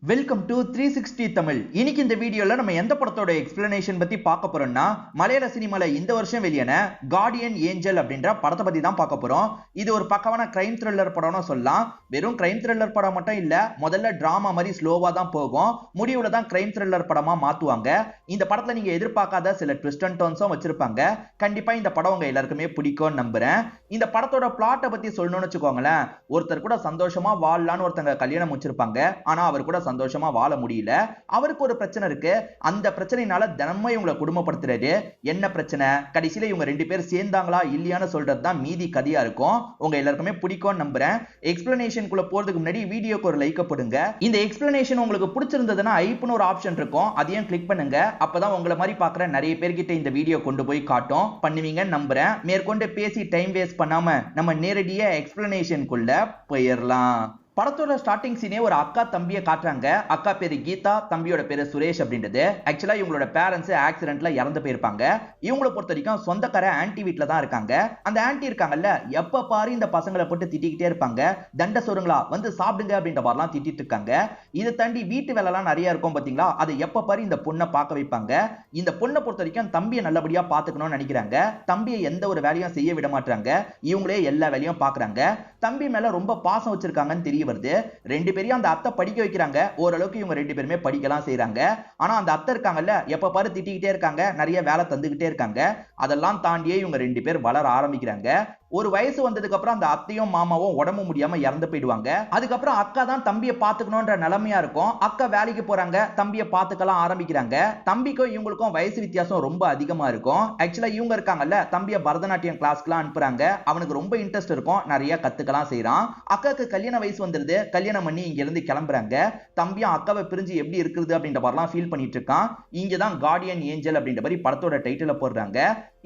Welcome to 360 Tamil. இன்னைக்கு இந்த வீடியோல நம்ம எந்த படத்தோட எக்ஸ்பிளனேஷன் பத்தி பார்க்க போறோம்னா, மலையாள சினிமால இந்த வருஷம் வெளியான கார்டியன் ஏஞ்சல் அப்படின்ற படத்தை பத்தி தான் பார்க்க போறோம். இது ஒரு பக்கவான கிரைம் த்ரில்லர் படம்னு சொல்லலாம். வெறும் கிரைம் த்ரில்லர் படம் மட்டும் இல்ல, முதல்ல டிராமா மாதிரி ஸ்லோவா தான் போகும், முடிவுல தான் கிரைம் த்ரில்லர் படமா மாத்துவாங்க. இந்த படத்துல நீங்க எதிர்பார்க்காத சில ட்விஸ்ட் அண்ட் டர்ன்ஸும் வச்சிருப்பாங்க. கண்டிப்பா இந்த படம் உங்க எல்லாருக்குமே பிடிக்கும்னு நம்புறேன். இந்த படத்தோட பிளாட்டை பத்தி சொல்லணும்னு வச்சுக்கோங்களேன். ஒருத்தர் கூட சந்தோஷமா வாழலான்னு ஒருத்தங்க கல்யாணம் வச்சிருப்பாங்க. ஆனா அவர் கூட சந்தோஷமா வாழ முடியல. அவருக்கு ஒரு பிரச்சனை இருக்கு. அந்த பிரச்சனையினால தினமும் இவங்களை குடும்பப்படுத்துறாரு. என்ன பிரச்சனை, கடைசியில இவங்க ரெண்டு பேர் சேர்ந்தாங்களா இல்லையான்னு சொல்றது தான் மீதி கதையா இருக்கும். உங்க எல்லாருக்குமே பிடிக்கும்னு நம்புறேன். எக்ஸ்பிளனேஷனுக்குள்ள போறதுக்கு முன்னாடி வீடியோக்கு ஒரு லைக் போடுங்க. இந்த எக்ஸ்பிளனேஷன் உங்களுக்கு பிடிச்சிருந்ததுன்னா ஐப்னு ஒரு ஆப்ஷன் இருக்கும், அதையும் கிளிக் பண்ணுங்க. அப்பதான் உங்களை மாதிரி பாக்குற நிறைய பேர்கிட்ட இந்த வீடியோ கொண்டு போய் காட்டும். பண்ணுவீங்கன்னு நம்புறேன். மேற்கொண்டு பேசி டைம் வேஸ்ட் பண்ணாம நம்ம நேரடியா எக்ஸ்பிளனேஷனுக்குள்ள போயிடலாம். படத்தோட ஸ்டார்டிங் சீனே ஒரு அக்கா தம்பியை காட்டுறாங்க. அக்கா பேரு கீதா, தம்பியோட பேரு சுரேஷ் அப்படின்றது. ஆக்சுவலா இவங்களோட பேரண்ட்ஸ் ஆக்சிடென்ட்ல இறந்து போயிருப்பாங்க. இவங்களை பொறுத்த வரைக்கும் சொந்தக்கார ஆன்டி வீட்ல தான் இருக்காங்க. அந்த ஆன்டி இருக்காங்கல்ல, எப்ப பாரு இந்த பசங்களை போட்டு திட்டிக்கிட்டே இருப்பாங்க. தண்ட சொருங்களா வந்து சாப்பிடுங்க அப்படின்ற மாதிரிலாம் திட்டிட்டு இருக்காங்க. இதை தாண்டி வீட்டு வேலை எல்லாம் நிறைய இருக்கும் பாத்தீங்களா, அதை எப்ப பாரு இந்த பொண்ணை பார்க்க வைப்பாங்க. இந்த பொண்ணை பொறுத்த வரைக்கும் தம்பியை நல்லபடியா பாத்துக்கணும்னு நினைக்கிறாங்க. தம்பியை எந்த ஒரு வேலையும் செய்ய விட மாட்டாங்க. இவங்களே எல்லா வேலையும் பாக்குறாங்க. தம்பி மேல ரொம்ப பாசம் வச்சிருக்காங்கன்னு தெரிய வருது. ரெண்டு பேரையும் அந்த அத்தை படிக்க வைக்கிறாங்க. ஓரளவுக்கு இவங்க ரெண்டு பேருமே படிக்கலாம் செய்றாங்க. ஆனா அந்த அத்தை இருக்காங்கல்ல, எப்ப பாரு திட்டிக்கிட்டே இருக்காங்க, நிறைய வேலை தந்துகிட்டே இருக்காங்க. அதெல்லாம் தாண்டியே இவங்க ரெண்டு பேர் வளர ஆரம்பிக்கிறாங்க. ஒரு வயசு வந்ததுக்கு அப்புறம் அந்த அத்தையும் மாமாவும் உடம்பு முடியாம இறந்து போயிடுவாங்க. அதுக்கப்புறம் அக்கா தான் தம்பியை பாத்துக்கணும்ன்ற நிலைமையா இருக்கும். அக்கா வேலைக்கு போறாங்க, தம்பியை பாத்துக்கலாம் ஆரம்பிக்கிறாங்க. தம்பிக்கும் இவங்களுக்கும் வயசு வித்தியாசம் ரொம்ப அதிகமா இருக்கும். ஆக்சுவலா இவங்க இருக்காங்கல்ல, தம்பியை பரதநாட்டியம் கிளாஸ்க்குலாம் அனுப்புறாங்க. அவனுக்கு ரொம்ப இன்ட்ரெஸ்ட் இருக்கும், நிறைய கத்துக்கலாம் செய்யறான். அக்காக்கு கல்யாண வயசு வந்துருது. கல்யாணம் பண்ணி இங்க இருந்து கிளம்புறாங்க. தம்பியும் அக்காவை பிரிஞ்சு எப்படி இருக்குது அப்படின்ற மாதிரிலாம் ஃபீல் பண்ணிட்டு இருக்கான். இங்கதான் கார்டியன் ஏஞ்சல் அப்படின்ற மாதிரி படத்தோட டைட்டில போடுறாங்க.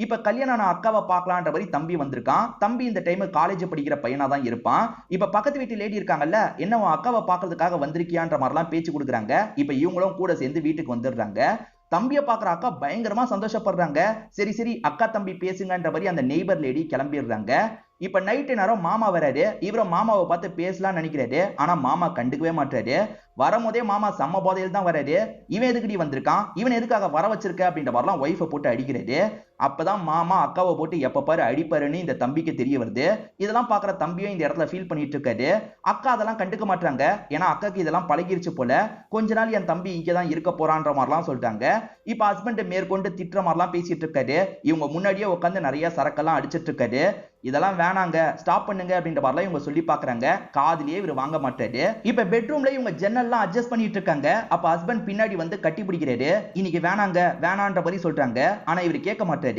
இப்ப கல்யாணம் அக்காவை பார்க்கலான்ற மாதிரி தம்பி வந்திருக்கான். தம்பி இந்த டைம் காலேஜ் படிக்கிற பையனா தான் இருப்பான். இப்ப பக்கத்து வீட்டு லேடி இருக்காங்கல்ல, என்ன அக்காவை பார்க்கறதுக்காக வந்திருக்கியான்ற மாதிரிலாம் பேச்சு கொடுக்குறாங்க. இப்ப இவங்களும் கூட சேர்ந்து வீட்டுக்கு வந்துடுறாங்க. தம்பியை பாக்குற அக்கா பயங்கரமா சந்தோஷப்படுறாங்க. சரி சரி அக்கா தம்பி பேசுங்கன்ற மாதிரி அந்த நெய்பர் லேடி கிளம்பிடுறாங்க. இப்ப நைட்டு நேரம் மாமா வராரு. இவரும் மாமாவை பார்த்து பேசலாம்னு நினைக்கிறாரு. ஆனா மாமா கண்டுக்கவே மாட்டாரு. வரும்போதே மாமா செம்ம போதையில் தான் வராரு. இவன் எதுக்குடி வந்திருக்கான், இவன் எதுக்காக வர வச்சிருக்க அப்படின்ற மாதிரிலாம் ஒய்ஃபை போட்டு அடிக்கிறாரு. அப்பதான் மாமா அக்காவை போட்டு எப்ப பாரு அடிப்பாருன்னு இந்த தம்பிக்கு தெரிய வருது. இதெல்லாம் பாக்குற தம்பியும் இந்த இடத்துல ஃபீல் பண்ணிட்டு இருக்காரு. அக்கா அதெல்லாம் கண்டுக்க மாட்டாங்க. ஏன்னா அக்காக்கு இதெல்லாம் பழகிருச்சு போல. கொஞ்ச நாள் என் தம்பி இங்கதான் இருக்க போறான்ற மாதிரிலாம் சொல்லிட்டாங்க. இப்ப ஹஸ்பண்ட் மேற்கொண்டு திட்டுற மாதிரிலாம் பேசிட்டு இருக்காரு. இவங்க முன்னாடியே உட்காந்து நிறைய சரக்கெல்லாம் அடிச்சிட்டு இருக்காரு. இதெல்லாம் வேணாங்க, ஸ்டாப் பண்ணுங்க அப்படின்ற மாதிரிலாம் இவங்க சொல்லி பாக்குறாங்க. காதுலயே இவர் வாங்க மாட்டாரு. இப்ப பெட்ரூம்ல இவங்க ஜன்னல்லாம் அட்ஜஸ்ட் பண்ணிட்டு இருக்காங்க. அப்ப ஹஸ்பண்ட் பின்னாடி வந்து கட்டி பிடிக்கிறாரு. இன்னைக்கு வேணாங்க வேணான்ற மாதிரி சொல்றாங்க. ஆனா இவர் கேட்க மாட்டாரு.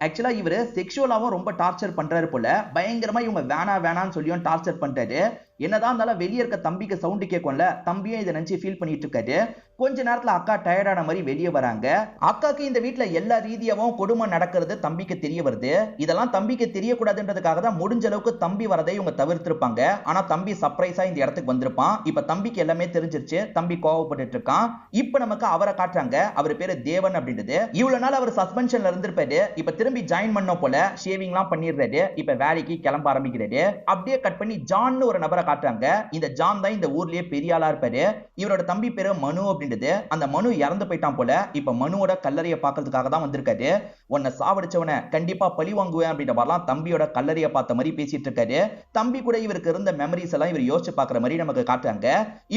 ஆக்சுவலா இவரு செக்ஷுவலாவும் ரொம்ப டார்ச்சர் பண்றாரு போல. பயங்கரமா இவங்க வேணா வேணான்னு சொல்லியும் டார்ச்சர் பண்றாரு. என்னதான் இருந்தாலும் வெளியே இருக்க தம்பிக்கு சவுண்ட் கேட்கும்ல, தம்பியும் இதை நினைச்சு ஃபீல் பண்ணிட்டு இருக்காரு. கொஞ்ச நேரத்துல அக்கா டயர்டான மாதிரி வெளியே வராங்க. அக்காக்கு இந்த வீட்டுல எல்லா ரீதியாவும் கொடுமை நடக்கிறது தம்பிக்கு தெரிய வருது. இதெல்லாம் தம்பிக்கு தெரியக்கூடாதுன்றதுக்காக தான் முடிஞ்ச அளவுக்கு தம்பி வரதை இவங்க தவிர்த்திருப்பாங்க. ஆனா தம்பி சர்ப்ரைஸா இந்த இடத்துக்கு வந்திருப்பான். இப்ப தம்பிக்கு எல்லாமே தெரிஞ்சிருச்சு. தம்பி கோவப்பட்டு இருக்கான். இப்ப நமக்கு அவரை காட்டுறாங்க. அவர் பேரு தேவன் அப்படின்றது. இவ்வளவு நாள் அவர் சஸ்பென்ஷன்ல இருந்திருப்பாரு. இப்ப திரும்பி ஜாயின் பண்ண போல ஷேவிங்லாம் பண்ணிடுறாரு. இப்ப வேலைக்கு கிளம்ப ஆரம்பிக்கிறாரு. அப்படியே கட் பண்ணி ஜான் ஒரு நபரை காட்டுறாங்க. இந்த ஜான் தான் இந்த ஊர்லயே பெரிய ஆளா இருப்பாரு. இவரோட தம்பி பேரு மனு அப்படின்றது. அந்த மனு இறந்து போயிட்டான் போல. இப்ப மனுவோட கல்லறையை பார்க்கிறதுக்காக தான் வந்திருக்காரு. உன்னை சாவடிச்சவனை கண்டிப்பா பழி வாங்குவேன் அப்படின்ற மாதிரிலாம் தம்பியோட கல்லறையை பார்த்த மாதிரி பேசிட்டு இருக்காரு. தம்பி கூட இவருக்கு இருந்த மெமரிஸ் எல்லாம் இவர் யோசிச்சு பார்க்குற மாதிரி நமக்கு காட்டுறாங்க.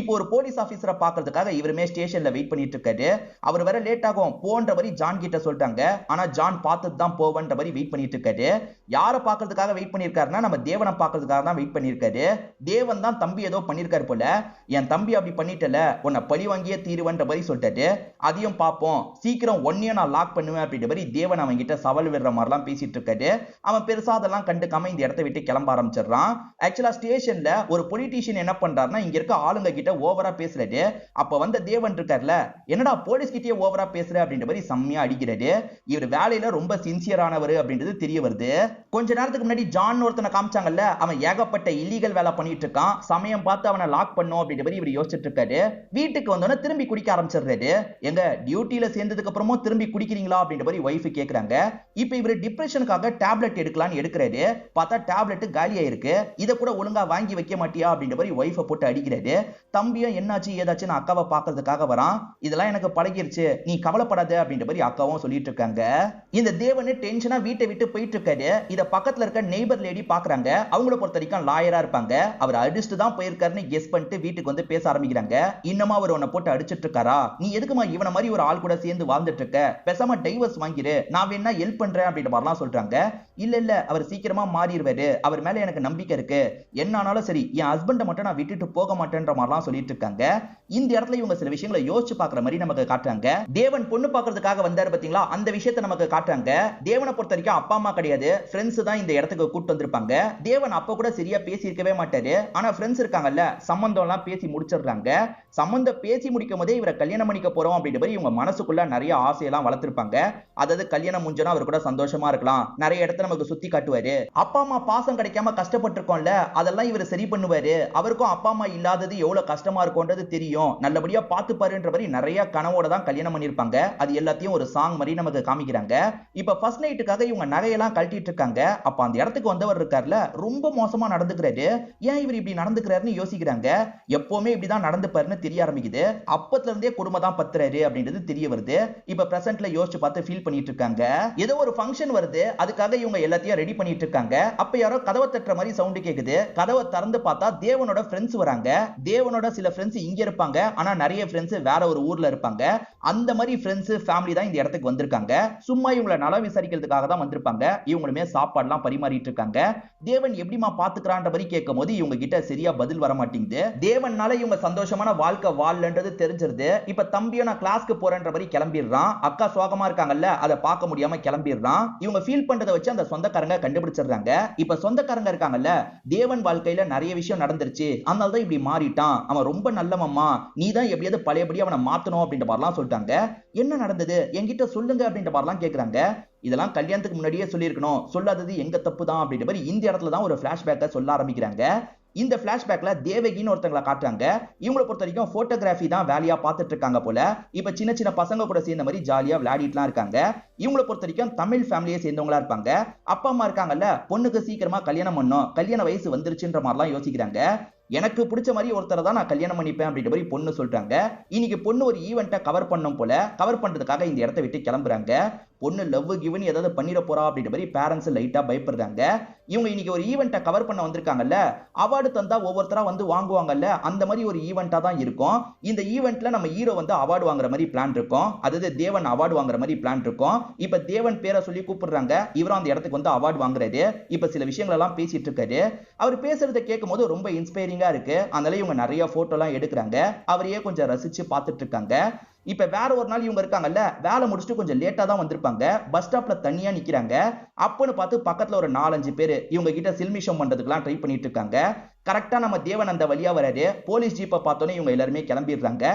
இப்போ ஒரு போலீஸ் ஆபீசரை பார்க்கறதுக்காக இவருமே ஸ்டேஷன்ல வெயிட் பண்ணிட்டு இருக்காரு. அவர் வர லேட் ஆகும் போன்ற மாதிரி ஜான் கிட்ட சொல்லிட்டாங்க. ஆனா ஜான் பார்த்துட்டு தான் போவன்ற மாதிரி வெயிட் பண்ணிட்டு இருக்காரு. யாரை பார்க்கறதுக்காக வெயிட் பண்ணிருக்காருன்னா நம்ம தேவனை பார்க்கறதுக்காக தான் வெயிட் பண்ணிருக்காரு. தேவன் தான் தம்பி ஏதோ பண்ணிருக்காரு போல. என் தம்பி அப்படி பண்ணிட்டல, உன்னை பழி வாங்கியே தீருவன்ற மாதிரி சொல்லிட்டாரு. அதையும் பார்ப்போம், சீக்கிரம் ஒன்னையும் நான் லாக் பண்ணுவேன் அப்படின்ற மாதிரி தேவன் அவன் கிட்ட சவால் விடுற மாதிரிலாம் பேசிட்டு இருக்காரு. அவன் பெருசா அதெல்லாம் கண்டுக்காம இந்த இடத்தை விட்டு கிளம்ப ஆரம்பிச்சிடறான். ஆக்சுவலா ஸ்டேஷன்ல ஒரு பொலிட்டீஷியன் என்ன பண்றாருன்னா, இங்க இருக்க ஆளுங்க கிட்ட ஓவரா பேசுறாரு. அப்ப வந்த தேவன் இருக்காருல, என்னடா போலீஸ் கிட்டே ஓவரா பேசுற அப்படின்ற மாதிரி செம்மையா அடிக்கிறாரு. இவர் வேலையில ரொம்ப சின்சியரானவர் அப்படின்றது தெரிய வருது. கொஞ்ச நேரத்துக்கு முன்னாடி ஜான் ஒருத்தனை காமிச்சாங்கல்ல, அவன் ஏகப்பட்ட இல்லீகல் வேலை பண்ணிட்டு ஆடிட்டு இருக்கான். சமயம் பார்த்து அவனை லாக் பண்ணும் அப்படின்ற மாதிரி இவர் யோசிச்சுட்டு இருக்காரு. வீட்டுக்கு வந்தோடனே திரும்பி குடிக்க ஆரம்பிச்சிடுறாரு. எங்க டியூட்டில சேர்ந்ததுக்கு அப்புறமும் திரும்பி குடிக்கிறீங்களா அப்படின்ற மாதிரி வைஃப் கேக்குறாங்க. இப்ப இவர் டிப்ரெஷனுக்காக டேப்லெட் எடுக்கலாம்னு எடுக்கிறாரு. பார்த்தா டேப்லெட் காலியா இருக்கு. இத கூட ஒழுங்கா வாங்கி வைக்க மாட்டியா அப்படின்ற மாதிரி வைஃப போட்டு அடிக்கிறாரு. தம்பியும் என்னாச்சு ஏதாச்சுன்னு அக்காவை பாக்குறதுக்காக வரான். இதெல்லாம் எனக்கு பழகிருச்சு, நீ கவலைப்படாத அப்படின்ற மாதிரி அக்காவும் சொல்லிட்டு இருக்காங்க. இந்த தேவன் டென்ஷனா வீட்டை விட்டு போயிட்டு இருக்காரு. இத பக்கத்துல இருக்க நெய்பர் லேடி பாக்குறாங்க. அவங்கள பொறுத்த வரைக்கும் லாயரா இருப்பாங்க. அவர் அடிச்சுட்டு தான் போயிருக்காருன்னு கெஸ் பண்ணிட்டு வீட்டுக்கு வந்து பேச ஆரம்பிக்கிறாங்க. இன்னமா அவர் உன்னை போட்டு அடிச்சிட்டு இருக்காரா, நீ எதுக்குமா இவன மாதிரி ஒரு ஆள் கூட சேர்ந்து வாழ்ந்துட்டு இருக்க, பேசாம டைவர்ஸ் வாங்கிரு, நான் வேணா ஹெல்ப் பண்றேன் அப்படின்ற மாதிரிலாம் சொல்றாங்க. இல்ல இல்ல அவர் சீக்கிரமா மாறிடுவாரு, அவர் மேல எனக்கு நம்பிக்கை இருக்கு, என்ன ஆனாலும் சரி என் ஹஸ்பண்ட மட்டும் நான் விட்டுட்டு போக மாட்டேன்ற மாதிரிலாம் சொல்லிட்டு இருக்காங்க. இந்த இடத்துல இவங்க சில விஷயங்களை யோசிச்சு பாக்குற மாதிரி நமக்கு காட்டுறாங்க. தேவன் பொண்ணு பாக்குறதுக்காக வந்தாரு பாத்தீங்களா, அந்த விஷயத்தை நமக்கு காட்டுறாங்க. தேவனை பொறுத்த வரைக்கும் அப்பா அம்மா கிடையாது, ஃப்ரெண்ட்ஸ் தான் இந்த இடத்துக்கு கூட்டு வந்திருப்பாங்க. தேவன் அப்ப கூட சரியா பேசி இருக்கவே மாட்டாரு. ஆனா ஃப்ரெண்ட்ஸ் இருக்காங்கல்ல, சம்பந்தம் எல்லாம் பேசி முடிச்சிடுறாங்க. சம்பந்தம் பேசி முடிக்கும் போதே இவரை கல்யாணம் பண்ணிக்க போறோம் அப்படின்ற மாதிரி இவங்க மனசுக்குள்ள நிறைய ஆசையெல்லாம் வளர்த்திருப்பாங்க. அதாவது கல்யாணம் முடிஞ்சனா அவர் கூட சந்தோஷமா இருக்கலாம், நிறைய இடத்துல நமக்கு சுத்தி காட்டுவாரு, அப்பா அம்மா பாசம் கிடைக்காம கஷ்டப்பட்டு இருக்கோம்ல அதெல்லாம் இவர் சரி பண்ணுவாரு, அவருக்கும் அப்பா அம்மா இல்லாதது எவ்வளவு கஷ்டமா இருக்கும்ன்றது தெரியும், நல்லபடியா பாத்துப்பாருன்ற மாதிரி நிறைய கனவோட தான் கல்யாணம் பண்ணிருப்பாங்க. அது எல்லாத்தையும் ஒரு சாங் மாதிரி நமக்கு காமிக்கிறாங்க. இப்ப ஃபர்ஸ்ட் நைட்டுக்காக இவங்க நகையெல்லாம் கழட்டிட்டு இருக்காங்க. அப்ப அந்த இடத்துக்கு வந்தவர் இருக்கார்ல, ரொம்ப மோசமா நடந்துக்கிறாரு. ஏன் இவர் இப்படி நடந்துக்கிறாருன்னு யோசிக்கிறாங்க. எப்பவுமே இப்படிதான் நடந்துப்பாருன்னு தெரிய ஆரம்பிக்குது. அப்பத்துல இருந்தே கொடுமை தான் பத்துறாரு அப்படின்றது தெரிய வருது. இப்ப பிரசன்ட்ல யோசிச்சு பார்த்து ஃபீல் பண்ணிட்டு இருக்காங்க. ஏதோ ஒரு ஃபங்க்ஷன் வருது, அதுக்காக இவங்க எல்லாத்தையும் ரெடி பண்ணிட்டு இருக்காங்க. அப்ப யாரோ கதவை தட்டுற மாதிரி சவுண்ட் கேக்குது. கதவை திறந்து பார்த்தா தேவனோட ஃப்ரெண்ட்ஸ் வராங்க. தேவனோட சில ஃப்ரெண்ட்ஸ் இங்க இருப்பாங்க, ஆனா நிறைய ஃப்ரெண்ட்ஸ் வேற ஒரு ஊர்ல இருப்பாங்க. அந்த மாதிரி ஃப்ரெண்ட்ஸ் ஃபேமிலி தான் இந்த இடத்துக்கு வந்திருக்காங்க. சும்மா இவங்களை நலம் விசாரிக்கிறதுக்காக தான் வந்திருப்பாங்க. இவங்களுமே சாப்பாடுலாம் பரிமாறிட்டு இருக்காங்க. தேவன் எப்படிமா பாத்துக்கிறான்ற மாதிரி கேட்கும் போது இவங்க கிட்ட சரியா பதில் வர மாட்டேங்குது. தேவனால இவங்க சந்தோஷமான வாழ்க்கை வாழலன்றது தெரிஞ்சிருது. இப்ப தம்பியும் நான் கிளாஸ்க்கு போறேன்ற மாதிரி கிளம்பிடுறான். அக்கா சோகமா இருக்காங்கல்ல, அதை பார்க்க முடியாம கிளம்பிடுறான். இவங்க ஃபீல் பண்றதை வச்சு அந்த சொந்தக்காரங்க கண்டுபிடிச்சிடுறாங்க. இப்ப சொந்தக்காரங்க இருக்காங்கல்ல, தேவன் வாழ்க்கையில நிறைய விஷயம் நடந்துருச்சு, அதனால தான் இப்படி மாறிட்டான், அவன் ரொம்ப நல்லவம்மா, நீ தான் எப்படியாவது பழையபடி அவனை மாத்தணும் அப்படின்ற மாதிரிலாம் சொல்லிட்டாங்க. என்ன நடந்தது என்கிட்ட சொல்லுங்க அப்படின்ற மாதிரிலாம் கேக்குறாங்க. இதெல்லாம் கல்யாணத்துக்கு முன்னாடியே சொல்லியிருக்கணும், சொல்லாதது எங்க தப்பு தான் அப்படின்ற மாதிரி இந்த இடத்துல தான் ஒரு பிளாஷ்பேக்கை சொல்ல ஆரம்பிக்கிறாங்க. இந்த பிளாஷ்பேக்ல தேவகின்னு ஒருத்தங்களை காட்டுறாங்க. இவங்களை பொறுத்த வரைக்கும் போட்டோகிராஃபி தான் வேலையா பார்த்துட்டு இருக்காங்க போல. இப்ப சின்ன சின்ன பசங்க கூட சேர்ந்த மாதிரி ஜாலியா விளையாடிட்டுலாம் இருக்காங்க. இவங்களை பொறுத்த வரைக்கும் தமிழ் ஃபேமிலியை சேர்ந்தவங்களா இருப்பாங்க. அப்பா அம்மா இருக்காங்கல்ல, பொண்ணுக்கு சீக்கிரமா கல்யாணம் பண்ணும், கல்யாண வயசு வந்துருச்சுன்ற மாதிரிலாம் யோசிக்கிறாங்க. எனக்கு பிடிச்ச மாதிரி ஒருத்தரை தான் நான் கல்யாணம் பண்ணிப்பேன் அப்படின்ற மாதிரி பொண்ணு சொல்றாங்க. இன்னைக்கு பொண்ணு ஒரு ஈவெண்ட்டை கவர் பண்ணும் போல, கவர் பண்றதுக்காக இந்த இடத்தை விட்டு கிளம்புறாங்க. பொண்ணு லவ் கிவன் ஏதாவது பண்ணிட போறா அப்படின்ற மாதிரி பேரண்ட்ஸ் லைட்டா பயப்படுறாங்க. இவங்க இன்னைக்கு ஒரு ஈவெண்ட்டை கவர் பண்ண வந்திருக்காங்கல்ல, அவார்டு தந்தா ஒவ்வொருத்தரா வந்து வாங்குவாங்கல்ல, அந்த மாதிரி ஒரு ஈவெண்ட்டா தான் இருக்கும். இந்த ஈவெண்ட்ல நம்ம ஹீரோ வந்து அவார்டு வாங்குற மாதிரி பிளான் இருக்கும், அதாவது தேவன் அவார்டு வாங்குற மாதிரி பிளான் இருக்கும். இப்ப தேவன் பேரை சொல்லி கூப்பிடுறாங்க. இவரும் அந்த இடத்துக்கு வந்து அவார்டு வாங்குறாரு. இப்ப சில விஷயங்கள் எல்லாம் பேசிட்டு இருக்காரு. அவர் பேசுறதை கேட்கும் போது ரொம்ப இன்ஸ்பைரிங்கா இருக்கு. அதனால இவங்க நிறைய போட்டோ எல்லாம் எடுக்கிறாங்க. அவரையே கொஞ்சம் ரசிச்சு பார்த்துட்டு இருக்காங்க. இப்ப வேற ஒரு நாள் இவங்க இருக்காங்கல்ல, வேலை முடிச்சுட்டு கொஞ்சம் லேட்டா தான் வந்திருப்பாங்க. பஸ் ஸ்டாப்ல தனியா நிக்கிறாங்க. அப்பன்னு பார்த்து பக்கத்துல ஒரு 4-5 பேர் இவங்க கிட்ட சில்மிஷம் பண்றதுக்குலாம் ட்ரை பண்ணிட்டு இருக்காங்க. கரெக்டா நம்ம தேவன் அந்த வழியா வராரு. போலீஸ் ஜீப்பை பார்த்தோன்னே இவங்க எல்லாருமே கிளம்பிடுறாங்க.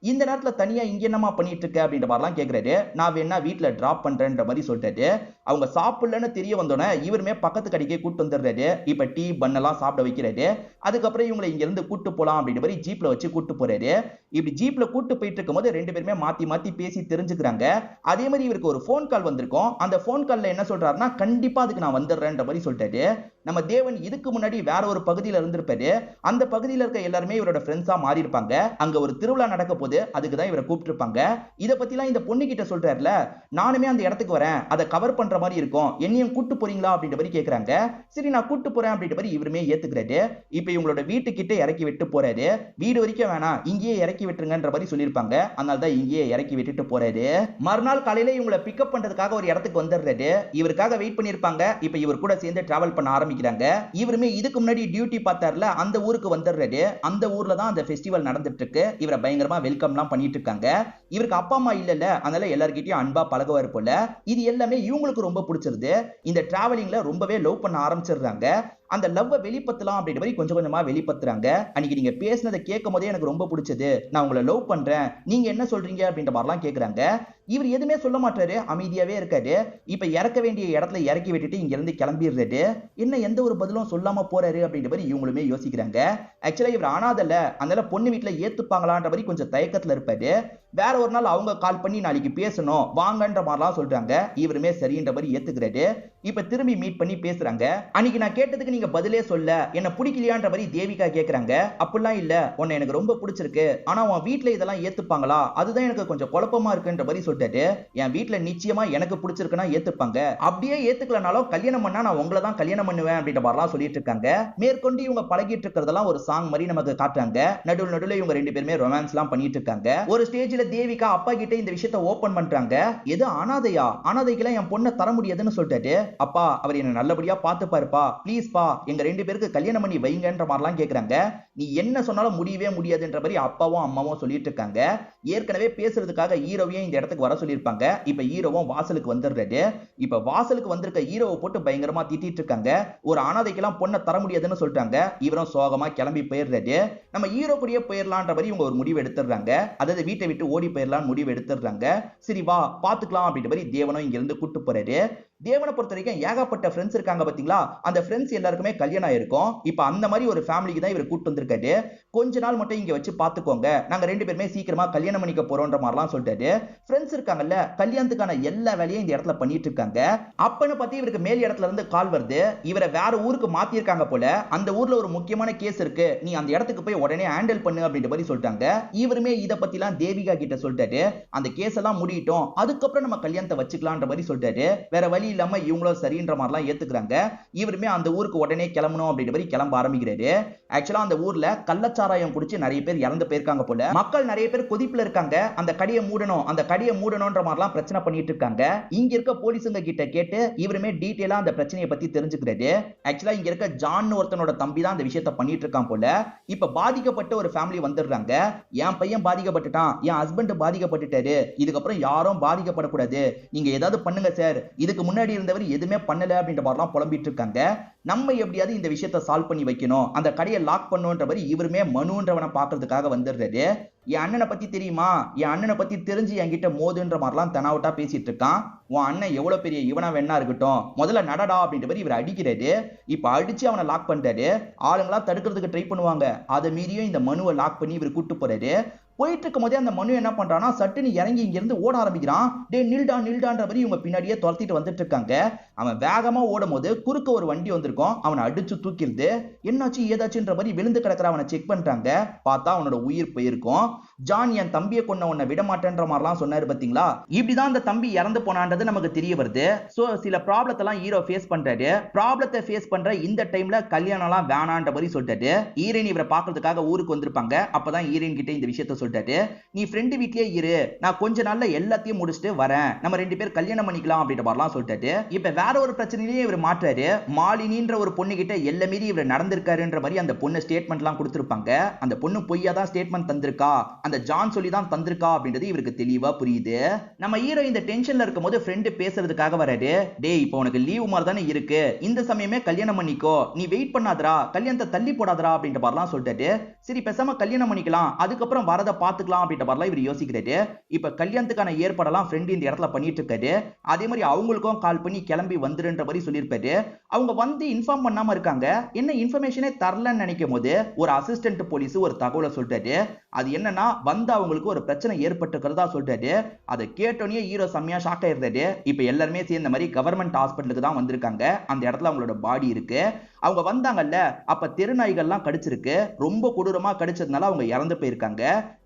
இந்த நேரத்துல தனியா இங்க என்னமா பண்ணிட்டு இருக்க அப்படின்ற மாதிரிலாம் கேக்குறாரு. நான் வேணா வீட்டுல டிராப் பண்றேன்ற மாதிரி சொல்றாரு. அவங்க சாப்பிடலன்னு தெரிய வந்தோன்னே இவருமே பக்கத்து கடைக்கே கூட்டு வந்துடுறாரு. இப்ப டீ பண்ணெல்லாம் சாப்பிட வைக்கிறாரு. அதுக்கப்புறம் இவங்களை இங்க இருந்து கூட்டு போலாம் அப்படின்ற மாதிரி ஜீப்ல வச்சு கூட்டு போறாரு. இப்படி ஜீப்ல கூட்டு போயிட்டு இருக்கும் போது 2 பேருமே மாத்தி மாத்தி பேசி தெரிஞ்சுக்கிறாங்க. அதே மாதிரி இவருக்கு ஒரு போன் கால் வந்திருக்கும். அந்த போன் கால்ல என்ன சொல்றாருன்னா, கண்டிப்பா அதுக்கு நான் வந்துடுறேன்ற மாதிரி சொல்லிட்டாரு. நம்ம தேவன் இதுக்கு முன்னாடி வேற ஒரு பகுதியில இருந்திருப்பாரு. அந்த பகுதியில இருக்க எல்லாருமே இவரோட ஃப்ரெண்ட்ஸா மாறி இருப்பாங்க. அங்க ஒரு திருவிழா நடக்க போது, அதுக்கு தான் இவரை கூப்பிட்டு இருப்பாங்க. இத பத்திலாம் இந்த பொண்ணு கிட்ட சொல்றாருல, நானுமே அந்த இடத்துக்கு வரேன், அதை கவர் பண்ற மாதிரி இருக்கும், என்னையும் கூட்டு போறீங்களா அப்படின்ற மாதிரி கேக்குறாங்க. சரி நான் கூட்டு போறேன் அப்படின்ற மாதிரி இவருமே ஏத்துக்கிறாரு. இப்ப இவங்களோட வீட்டுக்கிட்ட இறக்கி விட்டு போறாரு. வீடு வரைக்கும் வேணாம், இங்கேயே இறக்கி விட்டுருங்கன்ற மாதிரி சொல்லியிருப்பாங்க. அதனால தான் இங்கேயே இறக்கி விட்டுட்டு போறாரு. மறுநாள் காலையில இவங்களை பிக்கப் பண்றதுக்காக ஒரு இடத்துக்கு வந்துடுறாரு. இவருக்காக வெயிட் பண்ணிருப்பாங்க. இப்ப இவர் கூட சேர்ந்து டிராவல் பண்ண ஆரம்பிக்கிறாங்க. இவருமே இதுக்கு முன்னாடி டியூட்டி பார்த்தார்ல, அந்த ஊருக்கு வந்துடுறாரு. அந்த ஊர்ல தான் அந்த ஃபெஸ்டிவல் நடந்துட்டு இருக்கு. இவரை பயங்கரமா வெல்கம்லாம் பண்ணிட்டு இருக்காங்க. இவருக்கு அப்பா அம்மா இல்லல்ல, அதனால எல்லார்கிட்டயும் அன்பா பழகுவார் போல. இது எல்லாமே இவங்களுக்கு ரொம்ப பிடிச்சிருது. இந்த டிராவலிங்ல ரொம்பவே லவ் பண்ண ஆரம்பிச்சிடுறாங்க. அந்த லவ்வை வெளிப்படுத்தலாம் அப்படின்ற மாதிரி கொஞ்சம் கொஞ்சமா வெளிப்படுத்துறாங்க. அன்னைக்கு நீங்க பேசினதை கேட்கும் போதே எனக்கு ரொம்ப பிடிச்சது, நான் உங்களை லவ் பண்றேன், நீங்க என்ன சொல்றீங்க அப்படின்ற மாதிரிலாம் கேக்குறாங்க. இவர் எதுவுமே சொல்ல மாட்டாரு, அமைதியாவே இருக்காரு. இப்ப இறக்க வேண்டிய இடத்துல இறக்கி விட்டுட்டு இங்க இருந்து கிளம்பிடுறாரு. என்ன எந்த ஒரு பதிலும் சொல்லாம போறாரு அப்படின்ற மாதிரி இவங்களுமே யோசிக்கிறாங்க. ஆக்சுவலா இவர் ஆனாதல்ல, அதனால பொண்ணு வீட்டுல ஏத்துப்பாங்களான்ற மாதிரி கொஞ்சம் தயக்கத்துல இருப்பாரு. வேற ஒரு நாள் அவங்க கால் பண்ணி நாளைக்கு பேசணும் வாங்கன்ற மாதிரிலாம் சொல்றாங்க. இவருமே சரின்ற மாதிரி ஏத்துக்கிறாரு. இப்ப திரும்பி மீட் பண்ணி பேசுறாங்க. அன்னைக்கு நான் கேட்டதுக்கு நீங்க பதிலே சொல்ல, என்ன பிடிக்கலையான்ற மாதிரி தேவிகா கேக்குறாங்க. அப்படிலாம் இல்ல, உன்னை எனக்கு ரொம்ப பிடிச்சிருக்கு, ஆனா உன் வீட்டுல இதெல்லாம் ஏத்துப்பாங்களா, அதுதான் எனக்கு கொஞ்சம் குழப்பமா இருக்குன்ற மாதிரி சொல்லிட்டாரு. என் வீட்டுல நிச்சயமா எனக்கு பிடிச்சிருக்குன்னா ஏத்துப்பாங்க, அப்படியே ஏத்துக்கலனாலும் கல்யாணம் பண்ணா நான் உங்களை தான் கல்யாணம் பண்ணுவேன் அப்படின்ற மாதிரிலாம் சொல்லிட்டு இருக்காங்க. மேற்கொண்டு இவங்க பழகிட்டு இருக்கிறதெல்லாம் ஒரு சாங் மாதிரி நமக்கு காட்டுறாங்க. நடுவுல இவங்க ரெண்டு பேருமே ரொமான்ஸ் எல்லாம் பண்ணிட்டு இருக்காங்க. ஒரு ஸ்டேஜ்ல தேவிகா அப்பா கிட்ட இந்த விஷயத்தை ஓபன் பண்றாங்க. எது அனாதையா, அனாதைக்கெல்லாம் என் பொண்ணை தர முடியாதுன்னு சொல்லிட்டாரு. அப்பா அவர் என்ன நல்லபடியா பார்த்து பாருப்பா, ப்ளீஸ் பா, எங்க ரெண்டு பேருக்கு கல்யாணம் பண்ணி வைங்கன்ற மாதிரிலாம் கேக்குறாங்க. நீ என்ன சொன்னாலும் முடியவே முடியாதுன்ற மாதிரி அப்பாவும் அம்மாவும் சொல்லிட்டு இருக்காங்க. ஏற்கனவே பேசுறதுக்காக ஹீரோவையும் இந்த இடத்துக்கு வர சொல்லியிருப்பாங்க. இப்ப ஹீரோவும் வாசலுக்கு வந்துடுறாரு. இப்ப வாசலுக்கு வந்திருக்க ஹீரோவை போட்டு பயங்கரமா திட்டிட்டு இருக்காங்க. ஒரு அனாதைக்கெல்லாம் பொண்ணை தர முடியாதுன்னு சொல்லிட்டாங்க. இவரும் சோகமா கிளம்பி போயிடுறாரு. நம்ம ஹீரோ கூடயே போயிடலான்ற மாதிரி இவங்க ஒரு முடிவு எடுத்துடுறாங்க. அதாவது வீட்டை விட்டு ஓடி போயிடலாம் முடிவு எடுத்துடுறாங்க. சரி வா பாத்துக்கலாம் அப்படின்ற மாதிரி தேவனும் இங்க இருந்து கூட்டு போறாரு. தேவனை பொறுத்த வரைக்கும் ஏகப்பட்ட ஃப்ரெண்ட்ஸ் இருக்காங்க பாத்தீங்களா, அந்த ஃப்ரெண்ட்ஸ் எல்லாருக்குமே கல்யாணம் ஆயிருக்கும். இப்ப அந்த மாதிரி ஒரு ஃபேமிலிக்கு தான் இவர் கூட்டு வந்திருக்காரு. கொஞ்ச நாள் மட்டும் இங்க வச்சு பாத்துக்கோங்க, நாங்க ரெண்டு பேருமே சீக்கிரமா கல்யாணம் பண்ணிக்க போறோம்ன்ற மாதிரிலாம் சொல்லிட்டாரு. ஃப்ரெண்ட்ஸ் இருக்காங்கல்ல, கல்யாணத்துக்கான எல்லா வேலையும் இந்த இடத்துல பண்ணிட்டு இருக்காங்க. அப்பன்னு பார்த்து இவருக்கு மேல் இடத்துல இருந்து கால் வருது. இவரை வேற ஊருக்கு மாத்தி இருக்காங்க போல, அந்த ஊர்ல ஒரு முக்கியமான கேஸ் இருக்கு, நீ அந்த இடத்துக்கு போய் உடனே ஹேண்டில் பண்ணு அப்படின்ற மாதிரி சொல்லிட்டாங்க. இவருமே இத பத்திலாம் தேவிகா கிட்ட சொல்லிட்டாரு. அந்த கேஸ் எல்லாம் முடியட்டும், அதுக்கப்புறம் நம்ம கல்யாணத்தை வச்சுக்கலாம்ன்ற மாதிரி சொல்லிட்டாரு. வேற வழி இல்லாம இவங்களும் சரின்ற மாதிரிலாம் ஏத்துக்கிறாங்க. இவருமே அந்த ஊருக்கு உடனே கிளம்பணும் அப்படின்ற மாதிரி கிளம்ப ஆரம்பிக்கிறாரு. ஆக்சுவலா அந்த ஊர்ல கள்ளச்சாராயம் குடிச்சு நிறைய பேர் இறந்து போயிருக்காங்க போல. மக்கள் நிறைய பேர் கொதிப்புல இருக்காங்க. அந்த கடையை மூடணும், அந்த கடையை மூடணும்ன்ற மாதிரிலாம் பிரச்சனை பண்ணிட்டு இருக்காங்க. இங்க இருக்க போலீஸுங்க கிட்ட கேட்டு இவருமே டீடைலா அந்த பிரச்சனையை பத்தி தெரிஞ்சுக்கிறாரு. ஆக்சுவலா இங்க இருக்க ஜான் ஒருத்தனோட தம்பி தான் அந்த விஷயத்தை பண்ணிட்டு இருக்கான் போல. இப்ப பாதிக்கப்பட்ட ஒரு ஃபேமிலி வந்துடுறாங்க. என் பையன் பாதிக்கப்பட்டுட்டான், என் ஹஸ்பண்ட் பாதிக்கப்பட்டுட்டாரு, இதுக்கப்புறம் யாரும் பாதிக்கப்படக்கூடாது, நீங்க ஏதாவது பண்ணுங்க சார், இதுக்கு முன்னாடி இருந்தவர் எதுவுமே பண்ணல அப்படின்ற மாதிரிலாம் புலம்பிட்டு இருக்காங்க. நம்ம எப்படியாவது இந்த விஷயத்தை சால்வ் பண்ணி வைக்கணும், அந்த கடையை லாக் பண்ணுன்ற மாதிரி இவருமே மனுன்றவனை பாக்குறதுக்காக வந்துடுறாரு. என் அண்ணனை பத்தி தெரியுமா, என் அண்ணனை பத்தி தெரிஞ்சு என்கிட்ட மோதுன்ற மாதிரிலாம் தெனாவட்டா பேசிட்டு இருக்கான். உன் அண்ணன் எவ்வளவு பெரிய இவனா வேணா இருக்கட்டும், முதல்ல நடடா அப்படின்ற மாதிரி இவர் அடிக்கிறாரு. இப்ப அடிச்சு அவனை லாக் பண்ணிட்டாரு. ஆளுங்களா தடுக்கிறதுக்கு ட்ரை பண்ணுவாங்க, அதை மீறியும் இந்த மனுவை லாக் பண்ணி இவர் கூட்டு போறாரு. போயிட்டு இருக்கும் போதே அந்த மனு என்ன பண்றானா, சட்டுன்னு இறங்கி இங்க இருந்து ஓட ஆரம்பிக்கிறான். டே நில்டா நில்டான்ற மாதிரி இவங்க பின்னாடியே துரத்திட்டு வந்துட்டு இருக்காங்க. அவன் வேகமா ஓடும் போது குறுக்க ஒரு வண்டி வந்திருக்கும், அவனை அடிச்சு தூக்கிடுது. என்னாச்சு ஏதாச்சுன்ற மாதிரி விழுந்து கிடக்குற அவனை செக் பண்றாங்க. பார்த்தா அவனோட உயிர் போயிருக்கும். ஜான் என் தம்பியை கொன்ன உன்னை விட மாட்டேன்ற மாதிரிலாம் சொன்னாரு பாத்தீங்களா. இப்படிதான் அந்த தம்பி இறந்து போனான்றது நமக்கு தெரிய வருது. சோ சில ப்ராப்ளத்தை எல்லாம் ஹீரோ ஃபேஸ் பண்றாரு. ப்ராப்ளத்தை ஃபேஸ் பண்ற இந்த டைம்ல கல்யாணம் எல்லாம் வேணான்ற மாதிரி சொல்லிட்டாரு. ஹீரோயின் இவரை பாக்குறதுக்காக ஊருக்கு வந்திருப்பாங்க. அப்பதான் ஹீரோயின் கிட்ட இந்த விஷயத்த சொல்லிட்டாரு. நீ ஃப்ரெண்டு வீட்லயே இரு, நான் கொஞ்ச நாள்ல எல்லாத்தையும் முடிச்சுட்டு வரேன், நம்ம ரெண்டு பேர் கல்யாணம் பண்ணிக்கலாம் அப்படின்ற மாதிரிலாம் சொல்லிட்டாரு. இப்ப வேற ஒரு பிரச்சனையிலேயே இவர் மாற்றாரு. மாலினின்ற ஒரு பொண்ணு கிட்ட எல்லை மீறி இவர் நடந்திருக்காருன்ற மாதிரி அந்த பொண்ணு ஸ்டேட்மெண்ட் எல்லாம் கொடுத்திருப்பாங்க. அந்த பொண்ணு பொய்யா தான் ஸ்டேட்மெண்ட் தந்திருக்கா, அந்த ஜான் சொல்லி தான் தந்திருக்கா அப்படின்றது இவருக்கு தெளிவா புரியுது. நம்ம ஹீரோ இந்த டென்ஷன்ல இருக்கும்போது ஃப்ரெண்டு பேசுறதுக்காக வராரு. டேய் இப்போ உனக்கு லீவ் மாதிரி தானே இருக்கு, இந்த சமயமே கல்யாணம் பண்ணிக்கோ, நீ வெயிட் பண்ணாதடா, கல்யாணத்தை தள்ளி போடாதடா அப்படின்ற மாதிரிலாம் சொல்லிட்டாரு. சரி பேசாம கல்யாணம் பண்ணிக்கலாம், அதுக்கப்புறம் வரத பாத்துக்கலாம் அப்படின்ற மாதிரிலாம் இவர் யோசிக்கிறாரு. இப்ப கல்யாணத்துக்கான ஏற்பாடெல்லாம் ஃப்ரெண்ட் இந்த இடத்துல பண்ணிட்டு இருக்காரு. அதே மாதிரி அவங்களுக்கும் கால் பண்ணி கிளம்பி வந்துருன்ற மாதிரி சொல்லியிருப்பாரு. அவங்க வந்து இன்ஃபார்ம் பண்ணாம இருக்காங்க. என்ன இன்ஃபர்மேஷனே தரலன்னு நினைக்கும் போது ஒரு அசிஸ்டன்ட் போலீஸ் ஒரு தகவலை சொல்லிட்டாரு. அது என்னன்னா வந்து அவங்களுக்கு ஒரு பிரச்சனை ஏற்பட்டிருக்கிறதா சொல்லிட்டாரு. அதை கேட்டோன்னே ஹீரோ செம்மையா ஷாக் ஆயிருந்தாரு. இப்ப எல்லாருமே சேர்ந்த மாதிரி கவர்மெண்ட் ஹாஸ்பிட்டலுக்கு தான் வந்திருக்காங்க. அந்த இடத்துல அவங்களோட பாடி இருக்கு. அவங்க வந்தாங்கல்ல, அப்ப தெருநாய்கள்லாம் கடிச்சிருக்கு. ரொம்ப கொடூரமா கடிச்சதுனால அவங்க இறந்து போயிருக்காங்க.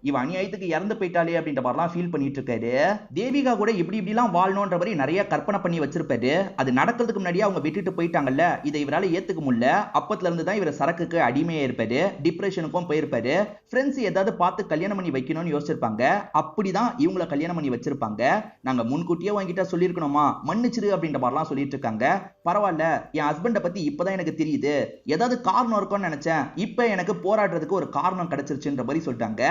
இவன் அநியாயத்துக்கு இறந்து போயிட்டாலே அப்படின்ற மாதிரிலாம் ஃபீல் பண்ணிட்டு இருக்காரு. தேவிகா கூட இப்படிலாம் வாழணும்ன்ற மாதிரி நிறைய கற்பனை பண்ணி வச்சிருப்பாரு. அது நடக்கிறதுக்கு முன்னாடியே அவங்க விட்டுட்டு போயிட்டாங்கல்ல, இதை இவரால ஏத்துக்க முடியல. அப்பத்துல இருந்து தான் இவர் சரக்குக்கு அடிமையா இருப்பாரு, டிப்ரெஷனுக்கும் போயிருப்பாரு. ஃப்ரெண்ட்ஸ் ஏதாவது பார்த்து கல்யாணம் பண்ணி வைக்கணும்னு யோசிச்சிருப்பாங்க. அப்படிதான் இவங்கள கல்யாணம் பண்ணி வச்சிருப்பாங்க. நாங்க முன்கூட்டியே வாங்கிட்டா சொல்லியிருக்கணுமா, மன்னிச்சிரு அப்படின்ற மாதிரிலாம் சொல்லிட்டு இருக்காங்க. பரவாயில்ல, என் ஹஸ்பண்ட பத்தி இப்பதான் எனக்கு தெரியுது, ஏதாவது காரணம் இருக்கும்னு நினைச்சேன், இப்ப எனக்கு போராடுறதுக்கு ஒரு காரணம் கிடைச்சிருச்சுன்ற மாதிரி சொல்லிட்டாங்க.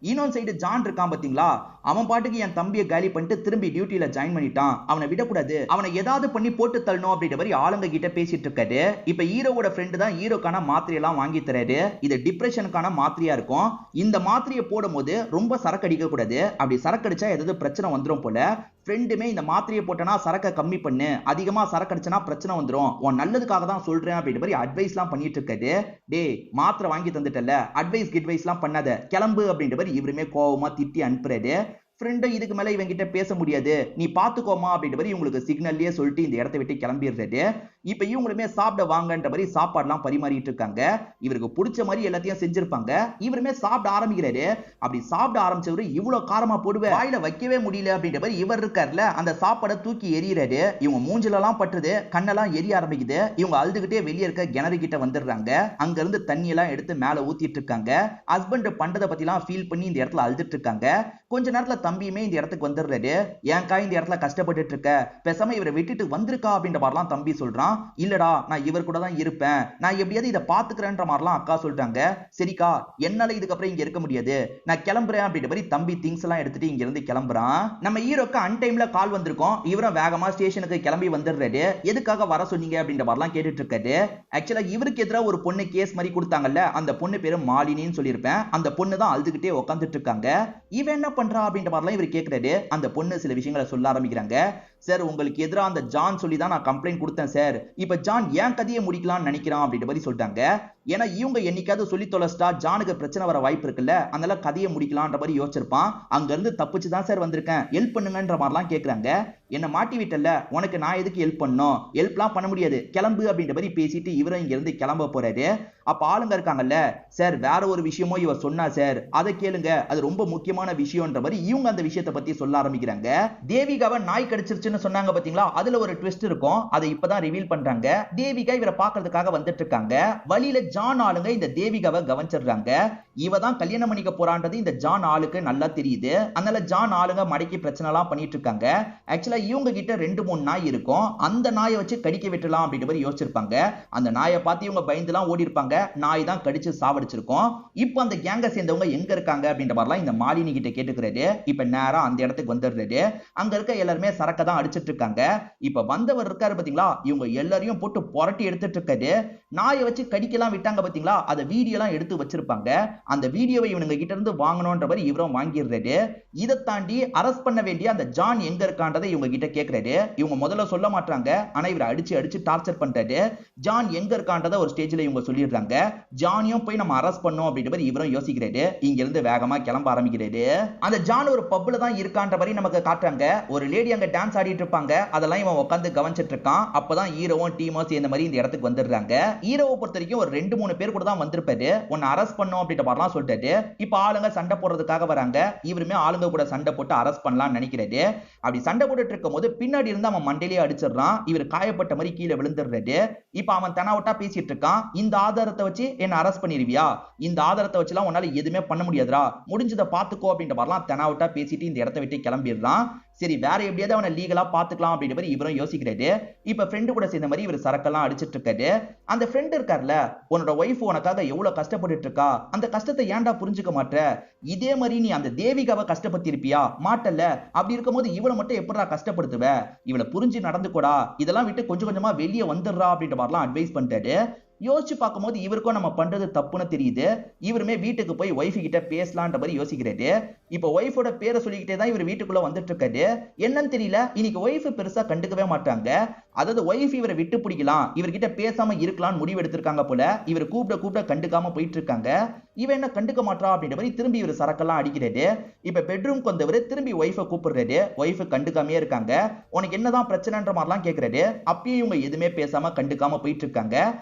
இன்னொரு சைடு ஜான் இருக்கான் பாத்தீங்களா, அவன் பாட்டுக்கு என் தம்பியை காலி பண்ணிட்டு திரும்பி டியூட்டில ஜாயின் பண்ணிட்டான், அவனை விடக்கூடாது, அவனை ஏதாவது பண்ணி போட்டு தள்ளணும் அப்படின்ற மாதிரி ஆளுங்க கிட்ட பேசிட்டு இருக்காரு. இப்ப ஹீரோவோட ஃப்ரெண்டு தான் ஹீரோக்கான மாத்திரை எல்லாம் வாங்கி தராரு. இது டிப்ரெஷனுக்கான மாத்திரையா இருக்கும். இந்த மாத்திரையை போடும் போது ரொம்ப சரக்கு அடிக்க கூடாது, அப்படி சரக்கு அடிச்சா ஏதாவது பிரச்சனை வந்துடும் போல. ஃப்ரெண்டுமே இந்த மாத்திரையை போட்டனா சரக்க கம்மி பண்ணு, அதிகமா சரக்கு அடிச்சனா பிரச்சனை வந்துடும், உன் நல்லதுக்காக தான் சொல்றேன் அப்படின்ற மாதிரி அட்வைஸ் எல்லாம் பண்ணிட்டு இருக்காரு. டே, மாத்திரை வாங்கி தந்துட்டல, அட்வைஸ் கிட்வைஸ் எல்லாம் பண்ணாத, கிளம்பு அப்படின்ற மாதிரி இவருமே கோவமா திட்டி அனுப்புறாரு. ஃப்ரெண்டு இதுக்கு மேல இவங்க கிட்ட பேச முடியாது, நீ பாத்துக்கோமா அப்படின்ற மாதிரி இவங்களுக்கு சிக்னல்லயே சொல்லிட்டு இந்த இடத்தை விட்டு கிளம்பிடுறாரு. இப்ப இவங்களுமே சாப்பிட வாங்கன்ற மாதிரி சாப்பாடுலாம் பரிமாறிட்டு இருக்காங்க. இவருக்கு பிடிச்ச மாதிரி எல்லாத்தையும் செஞ்சிருப்பாங்க. இவருமே சாப்பிட ஆரம்பிக்கிறாரு. அப்படி சாப்பிட ஆரம்பிச்சவரு இவ்வளவு காரமா போடுவேன், வாயில வைக்கவே முடியல அப்படின்ற மாதிரி இவர் இருக்காருல, அந்த சாப்பாடை தூக்கி எறியறாரு. இவங்க மூஞ்சில எல்லாம் பட்டுது, கண்ணெல்லாம் எரிய ஆரம்பிக்குது. இவங்க அழுதுகிட்டே வெளியே இருக்க கிணறு கிட்ட வந்துடுறாங்க. அங்க இருந்து தண்ணி எல்லாம் எடுத்து மேல ஊத்திட்டு இருக்காங்க. ஹஸ்பண்ட் பண்றதை பத்தி எல்லாம் ஃபீல் பண்ணி இந்த இடத்துல அழுதுட்டு இருக்காங்க. கொஞ்ச நேரத்துல தம்பியுமே இந்த இடத்துக்கு வந்துடுறாரு. ஏன்கா இந்த இடத்துல கஷ்டப்பட்டு இருக்க, பேசாம இவரை விட்டுட்டு வந்திருக்கா அப்படின்ற மாதிரிலாம் தம்பி சொல்றான். இல்லடா, நான் இவர் கூட தான் இருப்பேன், நான் எப்படியாவது இதை பாத்துக்கிறேன்ற மாதிரிலாம் அக்கா சொல்றாங்க. சரிக்கா, என்னால இதுக்கப்புறம் இங்க இருக்க முடியாது, நான் கிளம்புறேன் அப்படின்ற மாதிரி தம்பி திங்ஸ் எல்லாம் எடுத்துட்டு இங்க இருந்து கிளம்புறான். நம்ம ஹீரோக்கு அன்டைம்ல கால் வந்திருக்கோம். இவரும் வேகமா ஸ்டேஷனுக்கு கிளம்பி வந்துடுறாரு. எதுக்காக வர சொன்னீங்க அப்படின்ற மாதிரிலாம் கேட்டுட்டு இருக்காரு. ஆக்சுவலா இவருக்கு எதிராக ஒரு பொண்ணு கேஸ் மாதிரி கொடுத்தாங்கல்ல, அந்த பொண்ணு பேரு மாலினின்னு சொல்லியிருப்பேன். அந்த பொண்ணு தான் அழுதுகிட்டே உட்காந்துட்டு இருக்காங்க. இவன் என்ன பண்றா அப்படின்ற மாதிரிலாம் இவர் கேட்கிறாரு. அந்த பொண்ணு சில விஷயங்களை சொல்ல ஆரம்பிக்கிறாங்க. சார், உங்களுக்கு எதிராக அந்த ஜான் சொல்லி தான் நான் கம்ப்ளைண்ட் கொடுத்தேன் சார், இப்ப ஜான் ஏன் கதையை முடிக்கலாம்னு நினைக்கிறான் அப்படின்ற மாதிரி சொல்லிட்டாங்க. ஏன்னா இவங்க என்னைக்காவது சொல்லி தொலைச்சிட்டா ஜானுக்கு பிரச்சனை வர வாய்ப்பு இருக்குல்ல, அதனால கதையை முடிக்கலாம்ன்ற மாதிரி யோசிச்சிருப்பான். அங்க இருந்து தப்பிச்சு தான் சார் வந்திருக்கேன், ஹெல்ப் பண்ணுங்கன்ற மாதிரிலாம் கேட்கறாங்க. என்ன மாட்டி விட்டல, உனக்கு நான் எதுக்கு ஹெல்ப் பண்ணணும், ஹெல்ப்லாம் பண்ண முடியாது, கிளம்பு அப்படின்ற மாதிரி பேசிட்டு இவரும் இங்க இருந்து கிளம்ப போறாரு. அப்ப ஆளுங்க இருக்காங்கல்ல, சார் வேற ஒரு விஷயமோ இவர் சொன்னா சார், அதை கேளுங்க, அது ரொம்ப முக்கியமான விஷயம்ன்ற மாதிரி இவங்க அந்த விஷயத்தை பத்தி சொல்ல ஆரம்பிக்கிறாங்க. தேவிகாவை நாய் கடிச்சிருச்சுன்னு சொன்னாங்க பாத்தீங்களா, அதுல ஒரு ட்விஸ்ட் இருக்கும், அதை இப்பதான் ரிவீல் பண்றாங்க. தேவிகா இவரை பாக்குறதுக்காக வந்துட்டு இருக்காங்க. வழியில ஜான் ஆளுங்க இந்த தேவிகாவை கவனிச்சிடுறாங்க. இவ தான் கல்யாணம் பண்ணிக்க போறான்றது இந்த ஜான் ஆளுக்கு நல்லா தெரியுது. அதனால ஜான் ஆளுங்க மடக்கி பிரச்சனை எல்லாம் பண்ணிட்டு இருக்காங்க. ஆக்சுவலா இவங்க கிட்ட 2-3 நாய் இருக்கும். அந்த நாயை வச்சு கடிக்க விட்டுலாம் அப்படின்ற மாதிரி யோசிச்சிருப்பாங்க. அந்த நாயை பார்த்து இவங்க பயந்துலாம் ஓடி இருப்பாங்க. நாய் தான் கடிச்சு சாவடிச்சிருக்கும். இப்போ அந்த கேங்க சேர்ந்தவங்க எங்க இருக்காங்க அப்படின்ற மாதிரிலாம் இந்த மாலினி கிட்ட கேட்டுக்கிறாரு. இப்ப நேரா அந்த இடத்துக்கு வந்துடுறாரு. அங்க இருக்க எல்லாருமே சரக்க தான் அடிச்சிட்டு இருக்காங்க. இப்ப வந்தவர் இருக்காரு பாத்தீங்களா, இவங்க எல்லாரையும் போட்டு புரட்டி எடுத்துட்டு இருக்காரு. நாயை வச்சு கடிக்கலாம் விட்டாங்க பாத்தீங்களா, அதை வீடியோ எல்லாம் எடுத்து வச்சிருப்பாங்க. அந்த வீடியோவை இவங்க கிட்ட இருந்து வாங்கணும்ன்ற மாதிரி இவரும் வாங்கிடுறாரு. இதை தாண்டி அரெஸ்ட் பண்ண வேண்டிய அந்த ஜான் எங்க இருக்கான்றதை இவங்க கிட்ட கேட்கிறாரு. இவங்க முதல்ல சொல்ல மாட்டாங்க, ஆனா இவரை அடிச்சு அடிச்சு டார்ச்சர் பண்றாரு. ஜான் எங்க இருக்கான்றதை ஒரு ஸ்டேஜ்ல இவங்க சொல்லிடுறாங்க. ஜானியும் போய் நம்ம அரெஸ்ட் பண்ணோம் அப்படின்ற மாதிரி இவரும் யோசிக்கிறாரு. இங்க இருந்து வேகமா கிளம்ப ஆரம்பிக்கிறாரு. அந்த ஜான் ஒரு பப்ல தான் இருக்கான்ற மாதிரி நமக்கு காட்டுறாங்க. ஒரு லேடி அங்க டான்ஸ் ஆடிட்டு இருப்பாங்க, அதெல்லாம் இவன் உட்காந்து கவனிச்சிட்டு இருக்கான். அப்பதான் ஹீரோவும் டீமும் சேர்ந்த மாதிரி இந்த இடத்துக்கு வந்துடுறாங்க. ஹீரோவை பொறுத்த வரைக்கும் ஒரு 2-3 பேர் கூட தான் வந்திருப்பாரு. உன்னை அரெஸ்ட் பண்ணோம் அப்படின்ற மாதிரிலாம் சொல்லிட்டாரு. இப்ப ஆளுங்க சண்டை போடுறதுக்காக வராங்க. இவருமே ஆளுங்க கூட சண்டை போட்டு அரெஸ்ட் பண்ணலாம்னு நினைக்கிறாரு. அப்படி சண்டை போட்டுட்டு இருக்கும் போது பின்னாடி இருந்து அவன் மண்டையிலேயே அடிச்சிடறான். இவர் காயப்பட்ட மாதிரி கீழே விழுந்துடுறாரு. இப்ப அவன் தெனாவட்டா பேசிட்டு இருக்கான். இந்த ஆதாரத்தை வச்சு என்ன அரெஸ்ட் பண்ணிருவியா, இந்த ஆதாரத்தை வச்சுலாம் உன்னால எதுவுமே பண்ண முடியாதுடா, முடிஞ்சதை பாத்துக்கோ அப்படின்ற மாதிரிலாம் தெனாவட்டா பேசிட்டு இந்த இடத்தை விட்டு கிளம்பிடுறான். சரி, வேற எப்படியாவது அவனை லீகலா பாத்துக்கலாம் அப்படின்ற மாதிரி இவரும் யோசிக்கிறாரு. இப்ப ஃப்ரெண்டு கூட சேர்ந்த மாதிரி இவர் சரக்கெல்லாம் அடிச்சிட்டு இருக்காரு. அந்த ஃப்ரெண்ட் இருக்கார்ல, உன்னோட ஒய்ஃப் உனக்காக எவ்வளவு கஷ்டப்பட்டு இருக்கா, அந்த கஷ்டத்தை ஏன்டா புரிஞ்சுக்க மாட்ட, இதே மாதிரி நீ அந்த தேவிகாவை கஷ்டப்பட்டு இருப்பியா, மாட்டல்ல, அப்படி இருக்கும்போது இவளை மட்டும் எப்படா கஷ்டப்படுத்துவ, இவளை புரிஞ்சு நடந்துக்கூடா, இதெல்லாம் விட்டு கொஞ்சம் கொஞ்சமா வெளியே வந்துடுறா அப்படின்ற மாதிரிலாம் அட்வைஸ் பண்ணிட்டாரு. யோசிச்சு பார்க்கும்போது இவருக்கும் நம்ம பண்றது தப்புன்னு தெரியுது. இவருமே வீட்டுக்கு போய் ஒய்ஃப் கிட்ட பேசலான்ற மாதிரி யோசிக்கிறாரு. இப்ப ஒய்ஃபோட பேரை சொல்லிக்கிட்டே தான் இவர் வீட்டுக்குள்ள வந்துட்டு இருக்காரு. என்னன்னு தெரியல, இன்னைக்கு ஒய்ஃப் பெருசா கண்டுக்கவே மாட்டாங்க. அதாவது ஒய்ஃப் இவரை விட்டு பிடிக்கலாம், இவர்கிட்ட பேசாம இருக்கலாம்னு முடிவு எடுத்திருக்காங்க போல. இவர் கூப்பிட கண்டுக்காம போயிட்டு இருக்காங்க. இவன் என்ன கண்டுக்க மாட்டா அப்படின்ற மாதிரி திரும்பி இவர் சரக்கெல்லாம் அடிக்கிறாரு. இப்ப பெட்ரூம்க்கு வந்தவர் திரும்பி ஒய்ஃபை கூப்பிடுறாரு. ஒய்ஃப் கண்டுக்காமே இருக்காங்க. உனக்கு என்னதான் பிரச்சனைன்ற மாதிரிலாம் கேட்கிறாரு. அப்பயே இவங்க எதுவுமே பேசாம கண்டுக்காம போயிட்டு இருக்காங்க.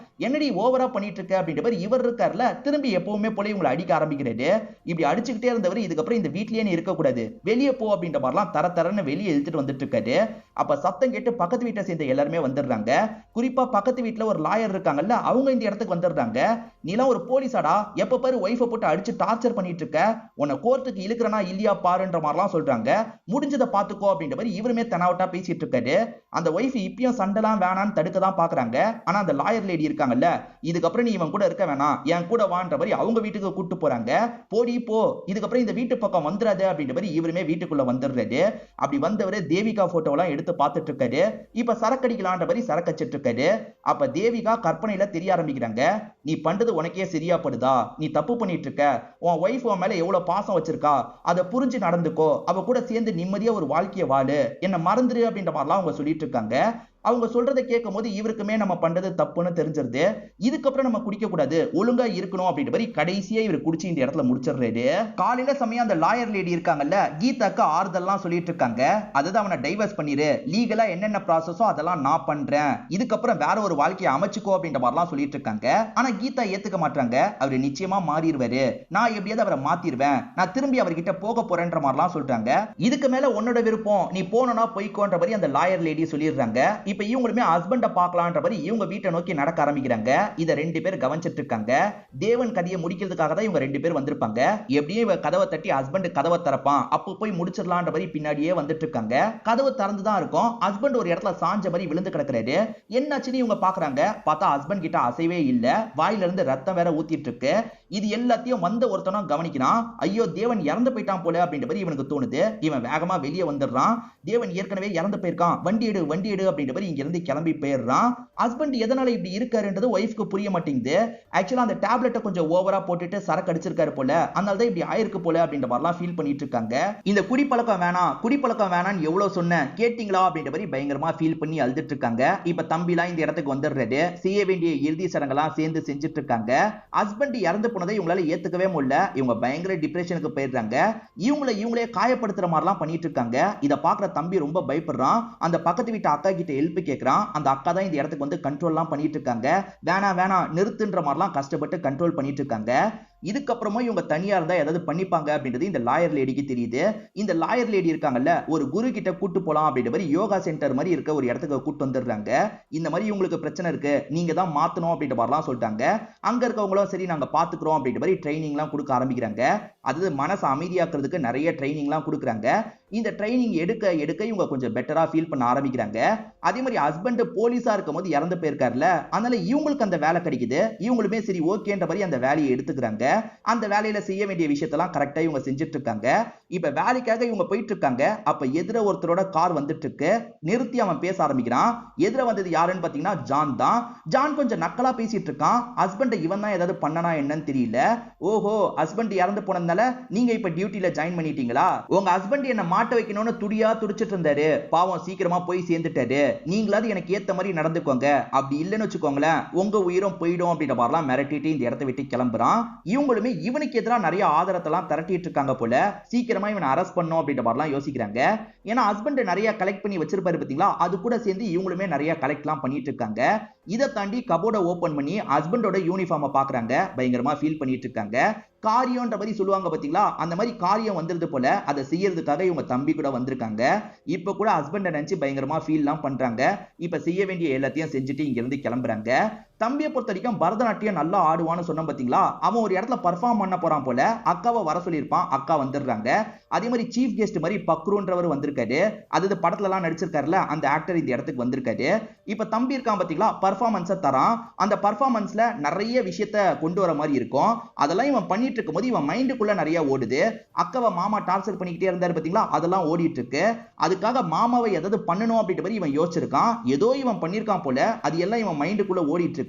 என்னடி ஓவரா பண்ணிட்டு இருக்க அப்படின்ற மாதிரி இவர் இருக்கார்ல, திரும்பி எப்பவுமே போல இவங்களை அடிக்க ஆரம்பிக்கிறாரு. இப்படி அடிச்சுக்கிட்டே இருந்தவர் இதுக்கப்புறம் இந்த வீட்லயே நீ இருக்க கூடாது, வெளியே போ அப்படின்ற மாதிரிலாம் தரன்னு வெளியே இழுத்துட்டு வந்துட்டு இருக்காரு. அப்ப சத்தம் கேட்டு பக்கத்து வீட்டை சேர்ந்த எல்லாருமே வந்துடுறாங்க. குறிப்பா பக்கத்து வீட்டுல ஒரு லாயர் இருக்காங்கல்ல, அவங்க இந்த இடத்துக்கு வந்துடுறாங்க. நீலாம் ஒரு போலீஸாடா, எப்ப பாரு ஒய்ஃபை போட்டு அடிச்சு டார்ச்சர் பண்ணிட்டு இருக்க, உன்னை கோர்ட்டுக்கு இழுக்கிறனா இல்லையா பாருன்ற மாதிரிலாம் சொல்றாங்க. முடிஞ்சதை பாத்துக்கோ அப்படின்ற மாதிரி இவருமே தெனாவட்டா பேசிட்டு இருக்காரு. அந்த ஒய்ஃப் இப்பயும் சண்டைலாம் வேணான்னு தடுக்க தான் பாக்குறாங்க. ஆனா அந்த லாயர் லேடி இருக்காங்கல்ல, இதுக்கப்புறம் நீ இவன் கூட இருக்க வேணாம், என் கூட வான்ற மாதிரி அவங்க வீட்டுக்கு கூட்டு போறாங்க. போடி போ, இதுக்கப்புறம் இந்த வீட்டு பக்கம் வந்துடாது அப்படின்ற மாதிரி இவருமே வீட்டுக்குள்ள வந்துடுறாரு. அப்படி வந்தவரு தேவிகா போட்டோலாம் எடுத்து பார்த்துட்டு இருக்காரு. இப்ப சரக்கடிக்கலான்ற மாதிரி சரக்கச்சிட்டு இருக்காரு. அப்ப தேவிகா கற்பனையில தெரிய ஆரம்பிக்கிறாங்க. நீ பண்றது உனக்கே சரியா படுதா? நீ தப்பு பண்ணிட்டு இருக்க. உன் ஒய்ஃப் உன் மேல எவ்வளவு பாசம் வச்சிருக்கா, அதை புரிஞ்சு நடந்துக்கோ. அவ கூட சேர்ந்து நிம்மதியா ஒரு வாழ்க்கைய வாழு, என்ன மறந்துரு அப்படின்ற மாதிரிலாம் அவங்க சொல்லிட்டு இருக்காங்க. அவங்க சொல்றதை கேட்கும் போது இவருக்குமே நம்ம பண்றது தப்புன்னு தெரிஞ்சிருது. இதுக்கப்புறம் நம்ம குடிக்க கூடாது, ஒழுங்கா இருக்கணும் அப்படின்ற மாதிரி கடைசியா இவர் குடிச்சு இந்த இடத்துல முடிச்சிடுறாரு. காலையில சமயம் அந்த லாயர் லேடி இருக்காங்கல்ல, கீதாக்கு ஆறுதல்லாம் சொல்லிட்டு இருக்காங்க. அதாவது அவனை டைவர்ஸ் பண்ணிரு, லீகலா என்னென்ன ப்ராசஸோ அதெல்லாம் நான் பண்றேன், இதுக்கப்புறம் வேற ஒரு வாழ்க்கையை அமைச்சுக்கோ அப்படின்ற மாதிரிலாம் சொல்லிட்டு இருக்காங்க. ஆனா கீதா ஏத்துக்க மாட்டாங்க. அவரு நிச்சயமா மாறிடுவாரு, நான் எப்படியாவது அவரை மாத்திருவேன், நான் திரும்பி அவர்கிட்ட போக போறேன்ற மாதிரிலாம் சொல்றாங்க. இதுக்கு மேல உன்னோட விருப்பம், நீ போனா போய்க்கோன்ற மாதிரி அந்த லாயர் லேடி சொல்லிடுறாங்க. இப்ப இவங்களுமே ஹஸ்பண்ட பார்க்கலான்ற மாதிரி இவங்க வீட்டை நோக்கி நடக்க ஆரம்பிக்கிறாங்க. இத ரெண்டு பேர் கவனிச்சிட்டு இருக்காங்க. தேவன் கதையை முடிக்கிறதுக்காக தான் இவங்க ரெண்டு பேர் வந்திருப்பாங்க. எப்படியும் இவ கதவை தட்டி ஹஸ்பண்ட் கதவை திறப்பான், அப்போ போய் முடிச்சிடலான்ற மாதிரி பின்னாடியே வந்துட்டு இருக்காங்க. கதவு திறந்து தான் இருக்கும். ஹஸ்பண்ட் ஒரு இடத்துல சாஞ்ச மாதிரி விழுந்து கிடக்குறாரு. என்னாச்சுன்னு இவங்க பாக்குறாங்க. பார்த்தா ஹஸ்பண்ட் கிட்ட அசைவே இல்ல, வாயில இருந்து ரத்தம் வேற ஊத்திட்டு இருக்கு. இது எல்லாத்தையும் வந்த ஒருத்தனும் கவனிக்கிறான். ஐயோ தேவன் இறந்து போயிட்டான் போல அப்படின்ற மாதிரி இவனுக்கு தோணுது. இவன் வேகமா வெளியே வந்துடுறான். தேவன் ஏற்கனவே இறந்து போயிருக்கான், வண்டி எடு வண்டி எடு அப்படின்ற மாதிரி இங்க இருந்து கிளம்பி போயிடுறான். ஹஸ்பண்ட் எதனால இப்படி இருக்காருன்றது ஒய்ஃப்க்கு புரிய மாட்டேங்குது. ஆக்சுவலா அந்த டேப்லெட்டை கொஞ்சம் ஓவரா போட்டுட்டு சரக்கு அடிச்சிருக்காரு போல, அதனால தான் இப்படி ஆயிருக்கு போல அப்படின்ற மாதிரிலாம் ஃபீல் பண்ணிட்டு இருக்காங்க. இந்த குடிப்பழக்கம் வேணாம் குடிப்பழக்கம் வேணாம்னு எவ்வளவு சொன்னேன் கேட்டீங்களா அப்படின்ற மாதிரி பயங்கரமா ஃபீல் பண்ணி அழுதுட்டு இருக்காங்க. இப்ப தம்பிலாம் இந்த இடத்துக்கு வந்துடுறாரு. செய்ய வேண்டிய இறுதி சடங்கெல்லாம் சேர்ந்து செஞ்சுட்டு இருக்காங்க. ஹஸ்பண்ட் இறந்து போனதை இவங்களால ஏத்துக்கவே முடியல. இவங்க பயங்கர டிப்ரெஷனுக்கு போயிடுறாங்க. இவங்களே காயப்படுத்துற மாதிரிலாம் பண்ணிட்டு இருக்காங்க. இத பாக்குற தம்பி ரொம்ப பயப்படுறான். அந்த பக்கத்து வீட்டு அக்கா கிட்ட ஹெல்ப் கேட்கறான். அந்த அக்கா தான் இந்த இடத்துக்கு வந்து கண்ட்ரோல்லாம் பண்ணிட்டு இருக்காங்க. வேணாம் நிறுத்துன்ற மாதிரிலாம் கஷ்டப்பட்டு கண்ட்ரோல் பண்ணிட்டு இருக்காங்க. இதுக்கப்புறமா இவங்க தனியா இருந்தா ஏதாவது பண்ணிப்பாங்க அப்படின்றது இந்த லாயர் லேடிக்கு தெரியுது. இந்த லாயர் லேடி இருக்காங்கல்ல, ஒரு குரு கிட்ட கூட்டு போலாம் அப்படின்ற மாதிரி யோகா சென்டர் மாதிரி இருக்க ஒரு இடத்துக்கு கூட்டு வந்துடுறாங்க. இந்த மாதிரி உங்களுக்கு பிரச்சனை இருக்கு, நீங்க தான் மாத்தணும் அப்படின்ற மாதிரிலாம் சொல்லிட்டாங்க. அங்க இருக்கவங்களும் சரி நாங்க பாத்துக்கிறோம் அப்படின்ற மாதிரி ட்ரைனிங்லாம் கொடுக்க ஆரம்பிக்கிறாங்க. அதாவது மனசை அமைதியாக்குறதுக்கு நிறைய ட்ரைனிங்லாம் கொடுக்குறாங்க. இந்த ட்ரைனிங் எடுக்க எடுக்க இவங்க கொஞ்சம் பெட்டரா ஃபீல் பண்ண ஆரம்பிக்கிறாங்க. அதே மாதிரி ஹஸ்பண்ட் போலீஸா இருக்கும் போது இறந்து போயிருக்காருல, அதனால இவங்களுக்கு அந்த வேலை கிடைக்குது. இவங்களுமே சரி ஓகேன்ற மாதிரி அந்த வேலையை எடுத்துக்கிறாங்க. அந்த வேலையில செய்ய வேண்டிய விஷயத்தெல்லாம் கரெக்டா இவங்க செஞ்சுட்டு இருக்காங்க. இப்ப வேலைக்காக இவங்க போயிட்டு இருக்காங்க. அப்ப எதிர ஒருத்தரோட கார் வந்துட்டு இருக்கு. நிறுத்தி அவன் பேச ஆரம்பிக்கிறான். எதிர வந்தது யாருன்னு பாத்தீங்கன்னா ஜான் தான். ஜான் கொஞ்சம் நக்கலா பேசிட்டு இருக்கான். ஹஸ்பண்ட் இவன் தான் ஏதாவது பண்ணனா என்னன்னு தெரியல. ஓஹோ ஹஸ்பண்ட் இறந்து போனதுனால நீங்க இப்ப டியூட்டில ஜாயின் பண்ணிட்டீங்களா? உங்க ஹஸ்பண்ட் என்ன மாட்ட வைக்கணும்னு துடியா துடிச்சிட்டு இருந்தாரு. பாவம் சீக்கிரமா போய் சேர்ந்துட்டாரு. நீங்களாவது எனக்கு ஏத்த மாதிரி நடந்துக்கோங்க, அப்படி இல்லைன்னு வச்சுக்கோங்களேன் உங்க உயிரும் போயிடும் அப்படின்ற மாதிரிலாம் மிரட்டிட்டு இந்த இடத்தை விட்டு கிளம்புறான். இவங்களுமே இவனுக்கு எதிராக நிறைய ஆதாரத்தெல்லாம் திரட்டிட்டு இருக்காங்க போல. சீக்கிரமா இவனை அரெஸ்ட் பண்ணும் அப்படின்ற மாதிரிலாம் யோசிக்கிறாங்க. ஏன்னா ஹஸ்பண்ட் நிறைய கலெக்ட் பண்ணி வச்சிருப்பாரு பாத்தீங்களா, அது கூட சேர்ந்து இவங்களுமே நிறைய கலெக்ட்லாம் பண்ணிட்டு இருக்காங்க. இதை தாண்டி கபோர்டை ஓபன் பண்ணி ஹஸ்பண்டோட யூனிஃபார்மை பாக்குறாங்க. பயங்கரமா ஃபீல் பண்ணிட்டு இருக்காங்க. காரியம்ன்ற மாதிரி சொல்லுவாங்க பாத்தீங்களா, அந்த மாதிரி காரியம் வந்துருது போல. அதை செய்யறதுக்காக இவங்க தம்பி கூட வந்திருக்காங்க. இப்ப கூட ஹஸ்பண்ட நினைச்சு பயங்கரமா ஃபீல்லாம் பண்றாங்க. இப்ப செய்ய வேண்டிய எல்லாத்தையும் செஞ்சுட்டு இங்க இருந்து கிளம்புறாங்க. தம்பியை பொறுத்த வரைக்கும் பரதநாட்டியம் நல்லா ஆடுவான்னு சொன்ன பாத்தீங்களா, அவன் ஒரு இடத்துல பர்ஃபார்ம் பண்ண போறான் போல. அக்காவை வர சொல்லியிருப்பான், அக்கா வந்துடுறாங்க. அதே மாதிரி சீஃப் கெஸ்ட் மாதிரி பக்ருன்றவர் வந்திருக்காரு. அது படத்துல எல்லாம் நடிச்சிருக்காருல, அந்த ஆக்டர் இந்த இடத்துக்கு வந்திருக்காரு. இப்ப தம்பி இருக்கான் பாத்தீங்களா, பர்ஃபார்மன்ஸை தரான். அந்த பர்ஃபார்மன்ஸ்ல நிறைய விஷயத்த கொண்டு வர மாதிரி இருக்கும். அதெல்லாம் இவன் பண்ணிட்டு இருக்கும் போது இவன் மைண்டுக்குள்ள நிறைய ஓடுது. அக்காவை மாமா டார்ச்சர் பண்ணிக்கிட்டே இருந்தாரு பாத்தீங்களா, அதெல்லாம் ஓடிட்டு இருக்கு. அதுக்காக மாமாவை ஏதாவது பண்ணணும் அப்படின்ற மாதிரி இவன் யோசிச்சிருக்கான். ஏதோ இவன் பண்ணிருக்கான் போல, அது எல்லாம் இவன் மைண்டுக்குள்ள ஓடிட்டு இருக்கு.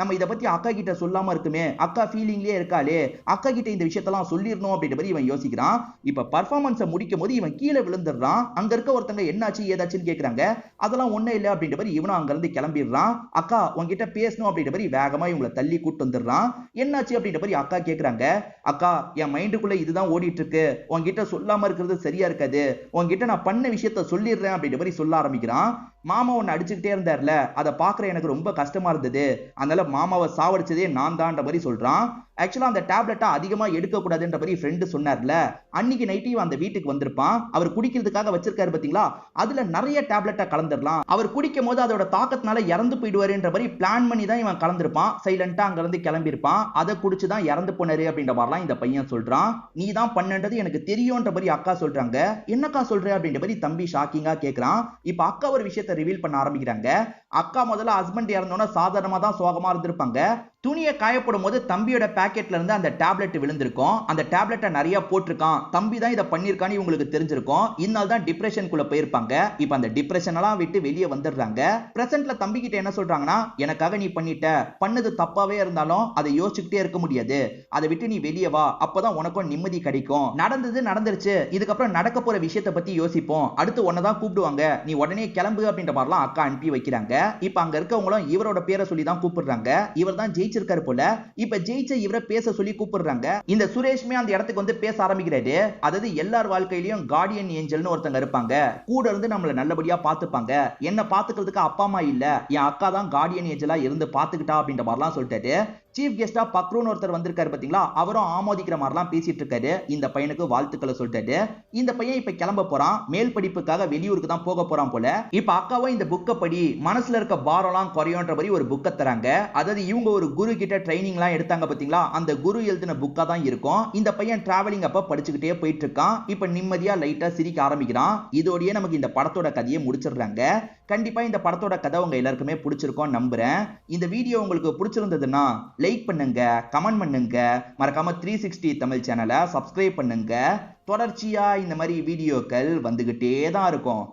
நம்ம இத பத்தி அக்கா கிட்ட சொல்லாம இருக்குமே, அக்கா ஃபீலிங்லயே இருக்காளே, அக்கா கிட்ட இந்த விஷயத்தெல்லாம் சொல்லிரணும் அப்படின்ற மாதிரி இவன் யோசிக்கிறான். இப்ப பர்ஃபார்மன்ஸை முடிக்கும் போது இவன் கீழே விழுந்துடுறான். அங்க இருக்க ஒருத்தங்க என்னாச்சு ஏதாச்சுன்னு கேக்குறாங்க. அதெல்லாம் ஒண்ணே இல்லை அப்படின்ற மாதிரி இவனும் அங்க இருந்து கிளம்பிடுறான். அக்கா உன்கிட்ட பேசணும் அப்படின்ற மாதிரி வேகமா இவங்களை தள்ளி கூட்டு வந்துடுறான். என்னாச்சு அப்படின்ற மாதிரி அக்கா கேக்குறாங்க. அக்கா என் மைண்டுக்குள்ள இதுதான் ஓடிட்டு இருக்கு, உன்கிட்ட சொல்லாம இருக்கிறது சரியா இருக்காது, உன்கிட்ட நான் பண்ண விஷயத்த சொல்லிடுறேன் அப்படின்ற மாதிரி சொல்ல ஆரம்பிக்கிறான். மாமா ஒன்னு அடிச்சுக்கிட்டே இருந்தார்ல, அதை பாக்குற எனக்கு ரொம்ப கஷ்டமா இருந்தது, அதனால மாமாவை சாவடிச்சதே நான் தான்ற மாதிரி சொல்றான். ஆக்சுவலா அந்த டேப்லெட்டை அதிகமா எடுக்க கூடாதுன்ற மாதிரி ஃப்ரெண்டு சொன்னார்ல, அன்னைக்கு நைட்டு அந்த வீட்டுக்கு வந்திருப்பான். அவர் குடிக்கிறதுக்காக வச்சிருக்காரு பாத்தீங்களா, அதுல நிறைய டேப்லெட்டை கலந்துடலாம். அவர் குடிக்கும் போது அதோட தாக்கத்தினால இறந்து போயிடுவாருன்ற மாதிரி பிளான் பண்ணி தான் இவன் கலந்திருப்பான். சைலண்டா அங்க இருந்து கிளம்பியிருப்பான். அதை குடிச்சுதான் இறந்து போனாரு அப்படின்ற மாதிரிலாம் இந்த பையன் சொல்றான். நீ தான் பண்ணன்றது எனக்கு தெரியும்ன்ற மாதிரி அக்கா சொல்றாங்க. என்னக்கா சொல்ற அப்படின்ற மாதிரி தம்பி ஷாக்கிங்கா கேக்குறான். இப்ப அக்கா ஒரு விஷயத்தை ரிவீல் பண்ண ஆரம்பிக்கிறாங்க. அக்கா முதல்ல ஹஸ்பண்ட் இறந்தோன்னா சாதாரணமா தான் சோகமா இருந்திருப்பாங்க. துணியை காயப்படும் போது தம்பியோட பாக்கெட்ல இருந்து அந்த டேப்லெட் விழுந்திருக்கும். அந்த டேப்லெட்டை நிறைய போட்டிருக்கான். தம்பி தான் இதை பண்ணிருக்கான்னு இவங்களுக்கு தெரிஞ்சிருக்கும். இதனால தான் டிப்ரெஷனுக்குள்ள போயிருப்பாங்க. இப்ப அந்த டிப்ரெஷன் எல்லாம் விட்டு வெளியே வந்துடுறாங்க. பிரசன்ட்ல தம்பி கிட்ட என்ன சொல்றாங்கன்னா, எனக்காக நீ பண்ணிட்ட, பண்ணது தப்பாவே இருந்தாலும் அதை யோசிச்சுக்கிட்டே இருக்க முடியாது, அதை விட்டு நீ வெளியே வா, அப்பதான் உனக்கும் நிம்மதி கிடைக்கும். நடந்தது நடந்துருச்சு, இதுக்கப்புறம் நடக்க போற விஷயத்தை பத்தி யோசிப்போம், அடுத்து உன்னதான் கூப்பிடுவாங்க, நீ உடனே கிளம்பு அப்படின்ற மாதிரிலாம் அக்கா அனுப்பி வைக்கிறாங்க. இப்ப அங்க இருக்கவங்களும் இவரோட பேரை சொல்லி தான் கூப்பிடுறாங்க. இவர் தான் ஜெயிச்சிருக்காரு போல. இப்ப ஜெயிச்ச இவரை பேச சொல்லி கூப்பிடுறாங்க. இந்த சுரேஷ்மே அந்த இடத்துக்கு வந்து பேச ஆரம்பிக்கிறாரு. அதாவது எல்லார் வாழ்க்கையிலயும் கார்டியன் ஏஞ்சல்னு ஒருத்தங்க இருப்பாங்க. கூட இருந்து நம்மள நல்லபடியா பாத்துப்பாங்க. என்ன பாத்துக்கிறதுக்கு அப்பா அம்மா இல்ல, என் அக்கா தான் கார்டியன் ஏஞ்சலா இருந்து பாத்துக்கிட்டா அப்படின்ற மாதிரிலாம் சொல்லிட்டாரு. சீஃப் கெஸ்டா பக்ரூன் ஒருத்தர் வந்திருக்காரு பாத்தீங்களா, அவரும் ஆமோதிக்கிற மாதிரிலாம் பேசிட்டு இருக்காரு. இந்த பையனுக்கு வாழ்த்துக்களை சொல்லிட்டாரு. இந்த பையன் இப்ப கிளம்ப போறான். மேல் படிப்புக்காக வெளியூருக்கு தான் போக போறான் போல. இப்ப அக்காவும் இந்த புக்கை படி, மனசுல இருக்க பாரம்லாம் குறையும்ன்ற மாதிரி ஒரு புக்கை தராங்க. அதாவது இவங்க ஒரு குரு கிட்ட ட்ரைனிங் எல்லாம் எடுத்தாங்க பாத்தீங்களா, அந்த குரு எழுதின புக்கா தான் இருக்கும். இந்த பையன் டிராவலிங் அப்ப படிச்சுக்கிட்டே போயிட்டு இருக்கான். இப்ப நிம்மதியா லைட்டா சிரிக்க ஆரம்பிக்கிறான். இதோடய நமக்கு இந்த படத்தோட கதையை முடிச்சிடுறாங்க. கண்டிப்பா இந்த படத்தோட கதை உங்க எல்லாருக்குமே பிடிச்சிருக்கும் நம்புறேன். இந்த வீடியோ உங்களுக்கு பிடிச்சிருந்ததுன்னா லைக் பண்ணுங்க, கமெண்ட் பண்ணுங்க, மறக்காம 360 தமிழ் சேனலை சப்ஸ்கிரைப் பண்ணுங்க. தொடர்ச்சியா இந்த மாதிரி வீடியோக்கள் வந்துகிட்டே தான் இருக்கும்.